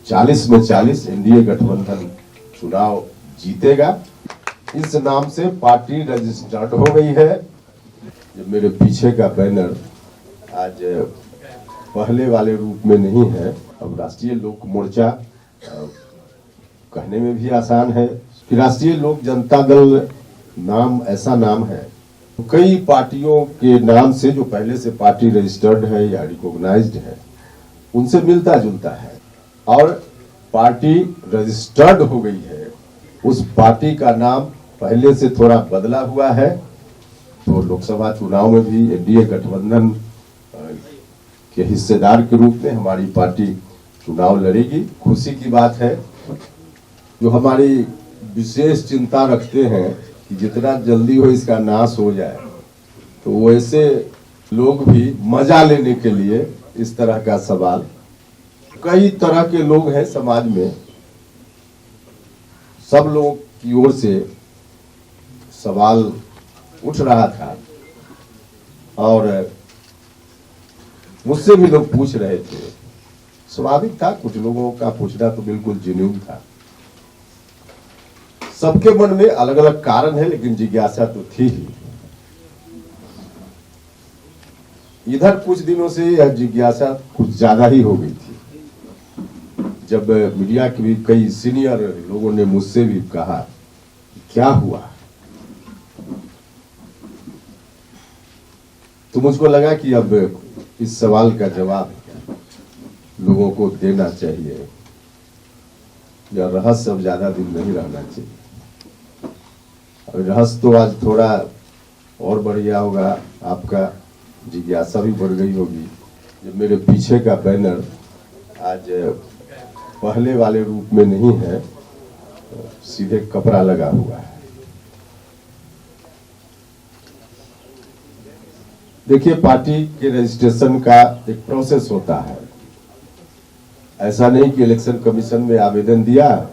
40 में 40 एनडीए गठबंधन चुनाव जीतेगा। इस नाम से पार्टी रजिस्टर्ड हो गई है। जो मेरे पीछे का बैनर आज पहले वाले रूप में नहीं है, अब राष्ट्रीय लोक मोर्चा कहने में भी आसान है कि राष्ट्रीय लोक जनता दल नाम ऐसा नाम है, कई पार्टियों के नाम से जो पहले से पार्टी रजिस्टर्ड है या रिकॉग्नाइज्ड है उनसे मिलता जुलता है, और पार्टी रजिस्टर्ड हो गई है। उस पार्टी का नाम पहले से थोड़ा बदला हुआ है, तो लोकसभा चुनाव में भी एनडीए गठबंधन के हिस्सेदार के रूप में हमारी पार्टी चुनाव लड़ेगी। खुशी की बात है, जो हमारी विशेष चिंता रखते हैं कि जितना जल्दी हो इसका नाश हो जाए, तो वैसे लोग भी मजा लेने के लिए इस तरह का सवाल, कई तरह के लोग हैं समाज में, सब लोगों की ओर से सवाल उठ रहा था और मुझसे भी लोग पूछ रहे थे। स्वाभाविक था, कुछ लोगों का पूछना तो बिल्कुल जेन्युइन था। सबके मन में अलग अलग कारण है, लेकिन जिज्ञासा तो थी ही। इधर कुछ दिनों से यह जिज्ञासा कुछ ज्यादा ही हो गई थी, जब मीडिया के भी कई सीनियर लोगों ने मुझसे भी कहा क्या हुआ, तो मुझको लगा कि अब इस सवाल का जवाब लोगों को देना चाहिए। यह रहस्य अब ज्यादा दिन नहीं रहना चाहिए। रहस्य तो आज थोड़ा और बढ़ गया होगा, आपका जिज्ञासा भी बढ़ गई होगी। जो मेरे पीछे का बैनर आज पहले वाले रूप में नहीं है, सीधे कपड़ा लगा हुआ है। देखिए, पार्टी के रजिस्ट्रेशन का एक प्रोसेस होता है। ऐसा नहीं कि इलेक्शन कमीशन में आवेदन दिया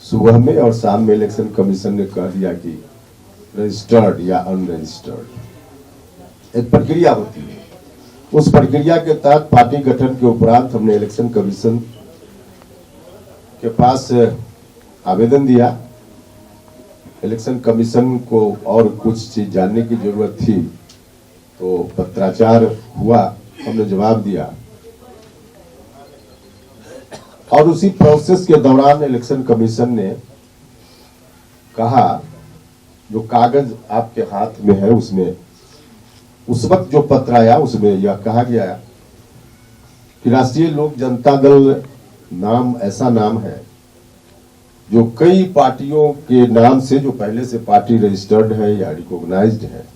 सुबह में और शाम में इलेक्शन कमीशन ने कह दिया कि रजिस्टर्ड या अनरजिस्टर्ड। एक प्रक्रिया होती है। उस प्रक्रिया के तहत पार्टी गठन के उपरांत हमने इलेक्शन कमीशन के पास आवेदन दिया। इलेक्शन कमीशन को और कुछ चीज जानने की जरूरत थी, तो पत्राचार हुआ, हमने जवाब दिया। और उसी प्रोसेस के दौरान इलेक्शन कमीशन ने कहा, जो कागज आपके हाथ में है उसमें उस वक्त जो पत्र आया उसमें यह कहा गया कि राष्ट्रीय लोक जनता दल नाम ऐसा नाम है जो कई पार्टियों के नाम से जो पहले से पार्टी रजिस्टर्ड है या रिकॉग्नाइज्ड है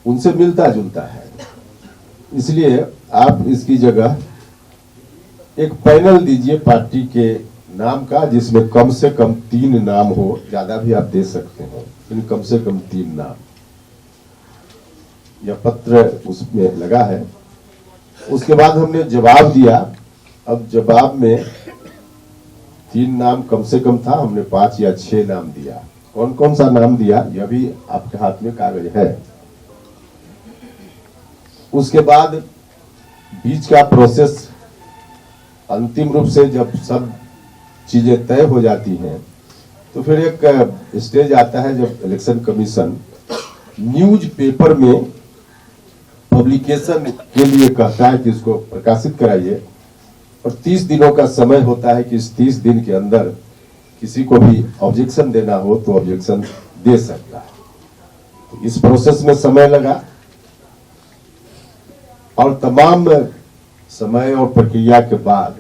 उनसे मिलता जुलता है। इसलिए आप इसकी जगह एक पैनल दीजिए पार्टी के नाम का, जिसमें कम से कम 3 नाम हो, ज्यादा भी आप दे सकते हैं, लेकिन कम से कम 3 नाम। यह पत्र उसमें लगा है। उसके बाद हमने जवाब दिया। अब जवाब में 3 नाम कम से कम था, हमने 5 या 6 नाम दिया। कौन कौन सा नाम दिया यह भी आपके हाथ में कागज है। उसके बाद बीच का प्रोसेस, अंतिम रूप से जब सब चीजें तय हो जाती हैं, तो फिर एक स्टेज आता है जब इलेक्शन कमीशन न्यूज पेपर में पब्लिकेशन के लिए कहता है कि इसको प्रकाशित कराइए, और 30 दिनों का समय होता है कि इस 30 दिन के अंदर किसी को भी ऑब्जेक्शन देना हो तो ऑब्जेक्शन दे सकता है। तो इस प्रोसेस में समय लगा, और तमाम समय और प्रक्रिया के बाद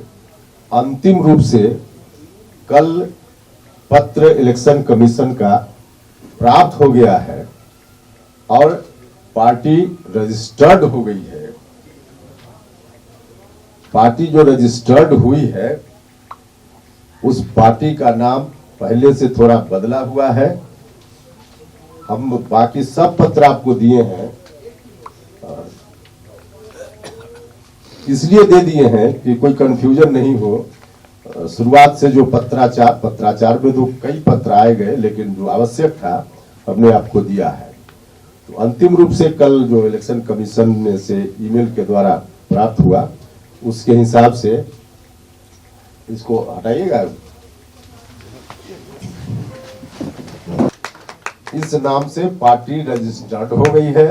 अंतिम रूप से कल पत्र इलेक्शन कमीशन का प्राप्त हो गया है और पार्टी रजिस्टर्ड हो गई है। पार्टी जो रजिस्टर्ड हुई है उस पार्टी का नाम पहले से थोड़ा बदला हुआ है। हम बाकी सब पत्र आपको दिए हैं, इसलिए दे दिए हैं कि कोई कंफ्यूजन नहीं हो। शुरुआत से जो पत्राचार में तो कई पत्र आए गए, लेकिन जो आवश्यक था हमने आपको दिया है। तो अंतिम रूप से कल जो इलेक्शन कमीशन से ईमेल के द्वारा प्राप्त हुआ, उसके हिसाब से इसको हटाइएगा। इस नाम से पार्टी रजिस्टर्ड हो गई है।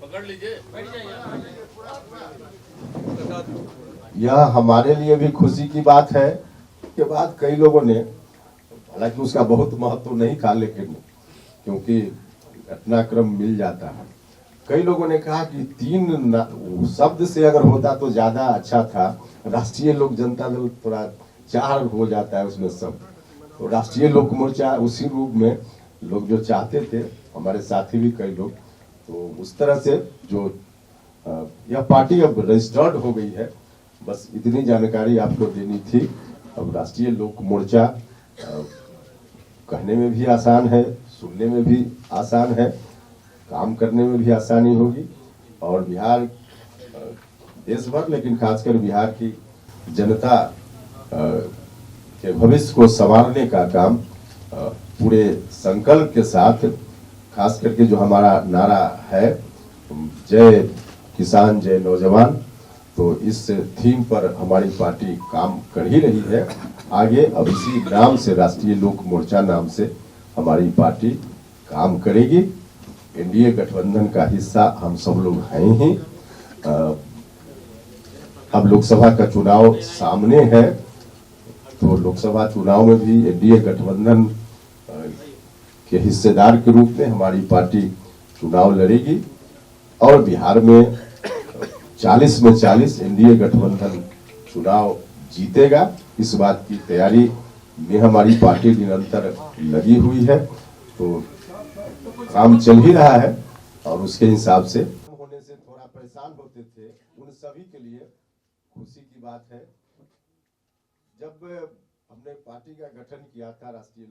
पकड़ लीजिए। यह हमारे लिए भी खुशी की बात है। के बाद कई लोगों ने, हालांकि उसका बहुत महत्व नहीं था, लेकिन क्योंकि घटनाक्रम मिल जाता है, कई लोगों ने कहा कि तीन शब्द से अगर होता तो ज्यादा अच्छा था। राष्ट्रीय लोक जनता दल थोड़ा चार हो जाता है उसमें शब्द, तो राष्ट्रीय लोक मोर्चा उसी रूप में लोग जो चाहते थे, हमारे साथी भी कई लोग, तो उस तरह से जो यह पार्टी अब रजिस्टर्ड हो गई है। बस इतनी जानकारी आपको देनी थी। अब राष्ट्रीय लोक मोर्चा कहने में भी आसान है, सुनने में भी आसान है, काम करने में भी आसानी होगी। और बिहार देश भर, लेकिन खासकर बिहार की जनता के भविष्य को संवारने का काम पूरे संकल्प के साथ, खास करके जो हमारा नारा है जय किसान जय नौजवान, तो इस थीम पर हमारी पार्टी काम कर ही रही है। आगे अब इसी नाम से, राष्ट्रीय लोक मोर्चा नाम से हमारी पार्टी काम करेगी। एनडीए गठबंधन का हिस्सा हम सब लोग हैं ही। अब लोकसभा का चुनाव सामने है, तो लोकसभा चुनाव में भी एनडीए गठबंधन के हिस्सेदार के रूप में हमारी पार्टी चुनाव लड़ेगी और बिहार में 40 में 40 एनडीए गठबंधन चुनाव जीतेगा। इस बात की तैयारी में हमारी पार्टी निरंतर लगी हुई है, तो काम चल ही रहा है। और उसके हिसाब से होने से थोड़ा परेशान होते थे, उन सभी के लिए खुशी की बात है। जब हमने पार्टी का गठन किया था राष्ट्रीय